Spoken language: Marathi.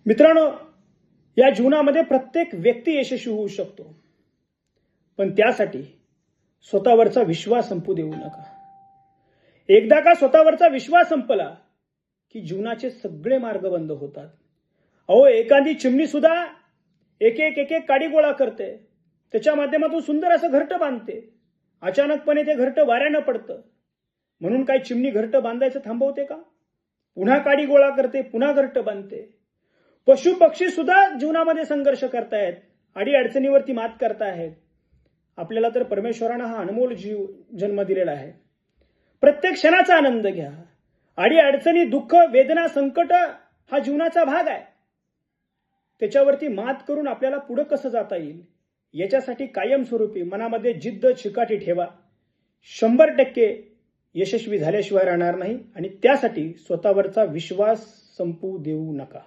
मित्रांनो, या जीवनामध्ये प्रत्येक व्यक्ती यशस्वी होऊ शकतो, पण त्यासाठी स्वतःवरचा विश्वास संपू देऊ नका. एकदा का स्वतःवरचा विश्वास संपला की जीवनाचे सगळे मार्ग बंद होतात. अहो, एखादी चिमणी सुद्धा एक एक काडी गोळा करते, त्याच्या माध्यमातून सुंदर असं घरटं बांधते. अचानकपणे ते घरटं वाऱ्यानं पडतं. म्हणून काय चिमणी घरटं बांधायचं थांबवते का? पुन्हा काडी गोळा करते, पुन्हा घरटं बांधते. पशु पक्षी सुद्धा जीवनामध्ये संघर्ष करतायत, अडी अडचणीवरती मात करतायत. आपल्याला तर परमेश्वरानं हा अनमोल जीव जन्म दिलेला आहे. प्रत्येक क्षणाचा आनंद घ्या. अडी अडचणी, दुःख, वेदना, संकट हा जीवनाचा भाग आहे. त्याच्यावरती मात करून आपल्याला पुढे कसं जाता येईल याच्यासाठी कायमस्वरूपी मनामध्ये जिद्द चिकाटी ठेवा. 100% यशस्वी झाल्याशिवाय राहणार नाही आणि त्यासाठी स्वतःवरचा विश्वास संपू देऊ नका.